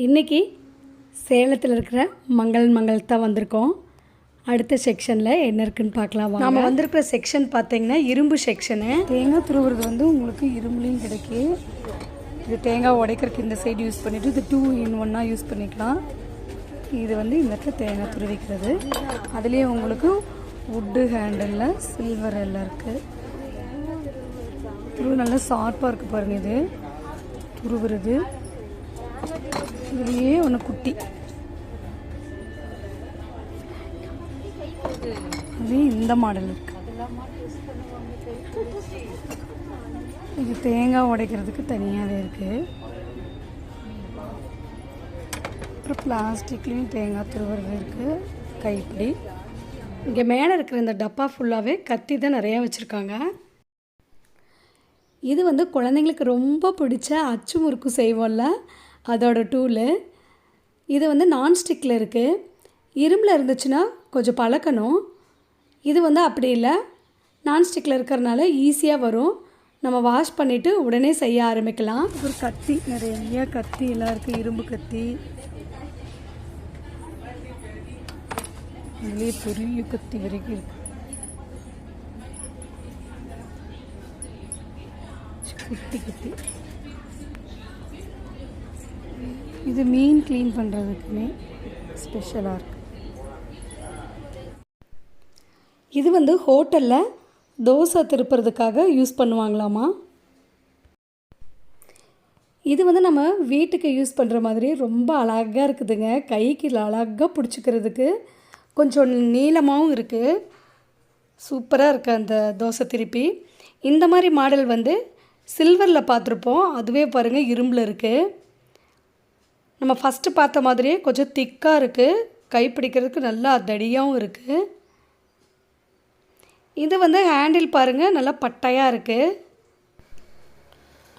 இன்றைக்கி சேலத்தில் இருக்கிற மங்கள் தான் வந்திருக்கோம். அடுத்த செக்ஷனில் என்ன இருக்குன்னு பார்க்கலாம். நாம் வந்திருக்கிற செக்ஷன் பார்த்தீங்கன்னா இரும்பு செக்ஷனு. தேங்காய் துருவுறது வந்து உங்களுக்கு இரும்புலையும் கிடைக்கு. இது தேங்காய் உடைக்கிறதுக்கு இந்த சைடு யூஸ் பண்ணிவிட்டு இது 2 in 1 யூஸ் பண்ணிக்கலாம். இது வந்து இந்த இடத்துல தேங்காய் துருவிக்கிறது. அதுலேயே உங்களுக்கு வுட்டு ஹேண்டலில் சில்வர் எல்லாம் இருக்குது. துருவு நல்லா ஷார்ப்பாக இருக்குது பாருங்கள். இது துருவுறது இதுலேயே ஒன்று குட்டி. அது இந்த மாடல் இருக்கு. இது தேங்காய் உடைக்கிறதுக்கு தனியாகவே இருக்குது. அப்புறம் பிளாஸ்டிக்லேயும் தேங்காய் துருவுறது இருக்குது. கைப்பிடி. இங்கே மேலே இருக்கிற இந்த டப்பா ஃபுல்லாகவே கத்தி தான் நிறையா வச்சுருக்காங்க. இது வந்து குழந்தைங்களுக்கு ரொம்ப பிடிச்ச அச்சு முறுக்கு செய்வோம்ல, அதோட டூலு. இது வந்து நான்ஸ்டிக்கில் இருக்குது. இரும்பில் இருந்துச்சுன்னா கொஞ்சம் பழக்கணும். இது வந்து அப்படி இல்லை, நான்ஸ்டிக்கில் இருக்கிறனால ஈஸியாக வரும். நம்ம வாஷ் பண்ணிவிட்டு உடனே செய்ய ஆரம்பிக்கலாம். ஒரு கத்தி, நிறைய கத்தி எல்லாம் இருக்குது. இரும்பு கத்தி, அதுலேயே பெரிய கத்தி வரைக்கும் இருக்குது. குட்டி கத்தி. இது மீன் க்ளீன் பண்ணுறதுக்குமே ஸ்பெஷலாக இருக்குது. இது வந்து ஹோட்டலில் தோசை திருப்புறதுக்காக யூஸ் பண்ணுவாங்களாமா. இது வந்து நம்ம வீட்டுக்கு யூஸ் பண்ணுற மாதிரி ரொம்ப அழகாக இருக்குதுங்க. கைக்கு அழகாக பிடிச்சிக்கிறதுக்கு கொஞ்சம் நீளமாகவும் இருக்குது. சூப்பராக இருக்குது அந்த தோசை திருப்பி. இந்த மாதிரி மாடல் வந்து சில்வரில் பார்த்துருப்போம். அதுவே பாருங்கள் இரும்பில் இருக்குது. நம்ம ஃபஸ்ட்டு பார்த்த மாதிரியே கொஞ்சம் திக்காக இருக்குது. கைப்பிடிக்கிறதுக்கு நல்லா தடியாகவும் இருக்குது. இது வந்து ஹேண்டில் பாருங்கள், நல்லா பட்டையாக இருக்குது.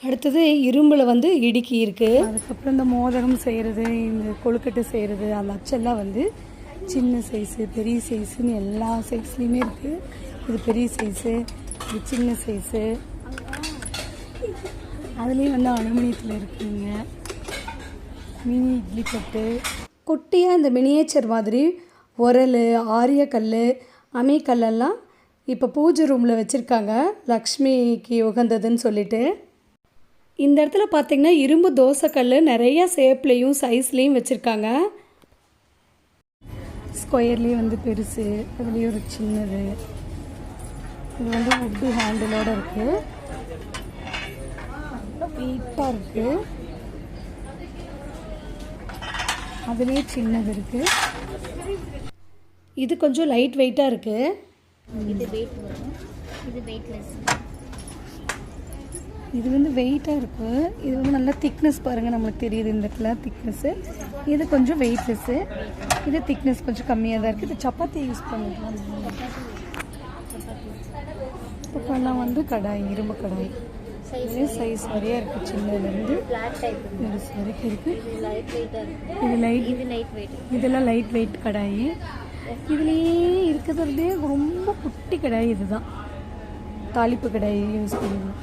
அடுத்தது இரும்பில் வந்து இடுக்கி இருக்குது. அதுக்கப்புறம் இந்த மோதகம் செய்கிறது, இந்த கொழுக்கட்டை செய்கிறது, அந்த அச்செல்லாம் வந்து சின்ன சைஸு, பெரிய சைஸுன்னு எல்லா சைஸ்லேயுமே இருக்குது. இது பெரிய சைஸு, இது சின்ன சைஸு. அதுலேயும் வந்து அலுமினியத்தில் இருக்குதுங்க. மினி இட்லி தட்டு. குட்டியாக இந்த மினியேச்சர் மாதிரி உரல், ஆரியக்கல், அம்மிக்கல்லெல்லாம் இப்போ பூஜை ரூமில் வச்சுருக்காங்க, லக்ஷ்மிக்கு உகந்ததுன்னு சொல்லிட்டு. இந்த இடத்துல பார்த்திங்கன்னா இரும்பு தோசைக்கல் நிறையா ஷேப்லேயும் சைஸ்லேயும் வச்சுருக்காங்க. ஸ்கொயர்லேயும் வந்து பெருசு, அதுலேயும் ஒரு சின்னது. இது வந்து வுட்டு ஹேண்டிலோடு இருக்குது. வெயிட்டாக இருக்குது. அதுலேயே சின்னது இருக்குது. இது கொஞ்சம் லைட் வெயிட்டாக இருக்குது. இது வெயிட் வரும், இது வெயிட்லெஸ். இது வந்து வெயிட்டாக இருக்குது. இது வந்து நல்லா திக்னஸ் பாருங்கள், நம்மளுக்கு தெரியுது இந்த இடத்துல திக்னஸ்ஸு. இது கொஞ்சம் வெயிட்லெஸ்ஸு. இது திக்னஸ் கொஞ்சம் கம்மியாக தான் இருக்குது. இது சப்பாத்தி யூஸ் பண்ணிக்கலாம். இப்போல்லாம் வந்து கடாய், இரும்பு கடாய். இதே சைஸ் வரையா இருக்குது. சின்னதுலேருந்து பெருசு வரைக்கும் இருக்குது. இதெல்லாம் லைட் வெயிட் கடாய். இதுலேயே இருக்கிறதே ரொம்ப குட்டி கடாய். இதுதான் தாளிப்பு கடாய் யூஸ் பண்ணுவோம்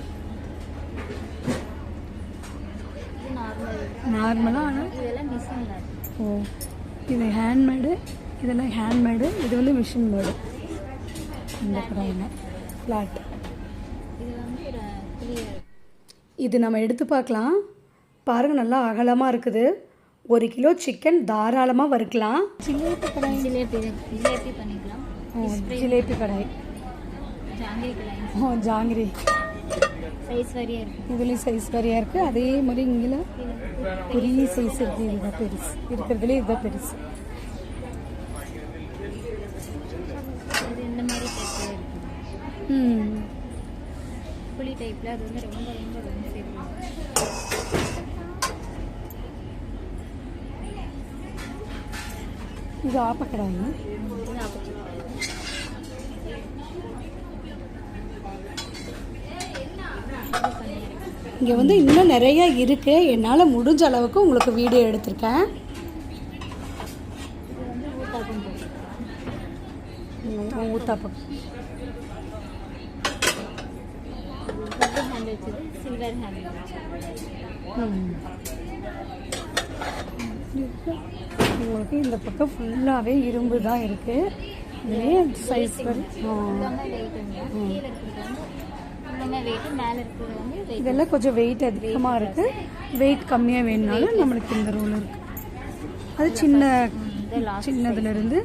நார்மலாக. ஆனால் ஓ, இது ஹேண்ட்மேடு, இதெல்லாம் ஹேண்ட்மேடு. இது வந்து மிஷின் மேடு. இந்த கடாயில் ஃப்ளாட். இது நம்ம எடுத்து பார்க்கலாம். பாருங்கள், நல்லா அகலமாக இருக்குது. 1 கிலோ சிக்கன் தாராளமாக வறுக்கலாம். ஜிலேபி கடாய், ஜிலேபி பண்ணிக்கலாம். ஜிலேபி கடாய், ஜாங்கிரி கடாய். ஜாங்கிரி சைஸ் வரையா இருக்குது. இதுலேயும் சைஸ் வரையா இருக்குது. அதே மாதிரி இங்கே பெரிய சைஸ் இருக்குது. இதுதான் பெருசு இருக்கிறதுலே, இதுதான் பெருசு. இது இந்த மாதிரி டைப்பில் இருக்குது. புளி டைப்பில் அது வந்து ரொம்ப ரொம்ப ரொம்ப ஃபேவரட். இது ஆப்பக்கடாய். இங்கே வந்து இன்னும் நிறைய இருக்குது. என்னால் முடிஞ்ச அளவுக்கு உங்களுக்கு வீடியோ எடுத்திருக்கேன். Uttapam silver handle. உங்களுக்கு இந்த பக்கம் ஃபுல்லாகவே இரும்பு தான் இருக்குது. இதுலேயே சைஸ் வரும். எல்லாமே வெயிட்டுங்க. கீழே இருக்கிறது வந்து எல்லாமே வெயிட்டு, மேலே இருக்கிறது வந்து வெயிட். இதெல்லாம் கொஞ்சம் வெயிட் அதிகமாக இருக்குது. வெயிட் கம்மியாக வேணுனாலும் நம்மளுக்கு இந்த ரோல் இருக்குது. அது சின்னதுலேருந்து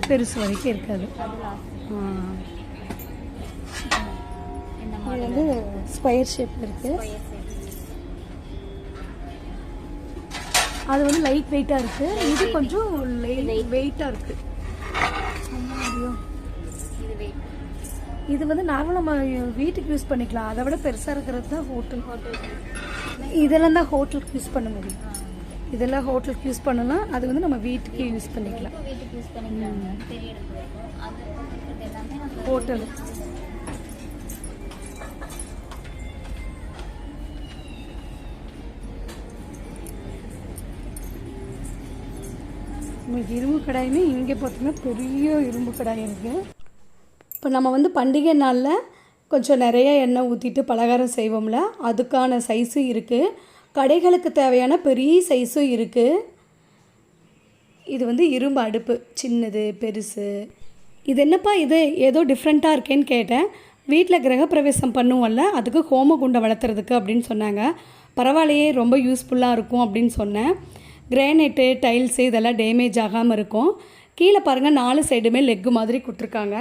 பெருசு வரைக்கும் இருக்காது. இது வந்து ஸ்கொயர் ஷேப்பில் இருக்குது. அது வந்து லைட் வெயிட்டாக இருக்குது. இது கொஞ்சம் வெயிட்டாக இருக்குது. இது வந்து நார்மல் நம்ம வீட்டுக்கு யூஸ் பண்ணிக்கலாம். அதை விட பெருசாக இருக்கிறது தான் ஹோட்டல். இதெல்லாம் தான் ஹோட்டலுக்கு யூஸ் பண்ண முடியும். இதெல்லாம் ஹோட்டலுக்கு யூஸ் பண்ணலாம். அது வந்து நம்ம வீட்டுக்கு யூஸ் பண்ணிக்கலாம். ஹோட்டல் உங்களுக்கு இரும்பு கடாயுமே இங்கே பார்த்தீங்கன்னா பெரிய இரும்பு கடாய் இருக்குது. இப்போ நம்ம வந்து பண்டிகை நாளில் கொஞ்சம் நிறைய எண்ணெய் ஊற்றிட்டு பலகாரம் செய்வோம்ல, அதுக்கான சைஸும் இருக்குது. கடைகளுக்கு தேவையான பெரிய சைஸும் இருக்குது. இது வந்து இரும்பு அடுப்பு, சின்னது பெருசு. இது என்னப்பா இது ஏதோ டிஃப்ரெண்ட்டாக இருக்கேன்னு கேட்டேன். வீட்டில் கிரகப்பிரவேசம் பண்ணுவோம்ல, அதுக்கு ஹோமகுண்டை வளர்த்துறதுக்கு அப்படின்னு சொன்னாங்க. பரவாயில்லையே, ரொம்ப யூஸ்ஃபுல்லாக இருக்கும் அப்படின்னு சொன்னேன். கிரானைட்டு டைல்ஸு இதெல்லாம் டேமேஜ் ஆகாமல் இருக்கும். கீழே பாருங்கள் 4 சைடுமே லெக்கு மாதிரி கொடுத்துருக்காங்க.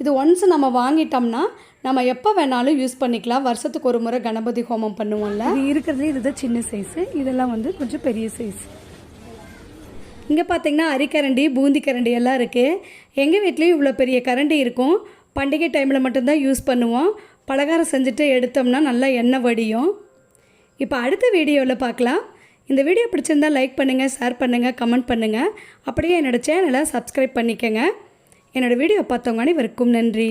இது ஒன்ஸ் நம்ம வாங்கிட்டோம்னா நம்ம எப்போ வேணாலும் யூஸ் பண்ணிக்கலாம். வருஷத்துக்கு ஒரு முறை கணபதி ஹோமம் பண்ணுவோம்ல, இது இருக்கிறதுலே இதுதான் சின்ன சைஸு. இதெல்லாம் வந்து கொஞ்சம் பெரிய சைஸ். இங்கே பார்த்தீங்கன்னா அரிக்கரண்டி, பூந்தி கரண்டி எல்லாம் இருக்குது. எங்கள் வீட்லேயும் இவ்வளோ பெரிய கரண்டி இருக்கும். பண்டிகை டைமில் மட்டும்தான் யூஸ் பண்ணுவோம். பலகாரம் செஞ்சுட்டு எடுத்தோம்னா நல்லா எண்ணெய் வடியும். இப்போ அடுத்த வீடியோவில் பார்க்கலாம். இந்த வீடியோ பிடிச்சிருந்தால் லைக் பண்ணுங்கள், ஷேர் பண்ணுங்கள், கமெண்ட் பண்ணுங்கள். அப்படியே என்னோடய சேனலை சப்ஸ்கிரைப் பண்ணிக்கோங்க. என்னோடய வீடியோ பார்த்தவங்க அனைவருக்கும் நன்றி.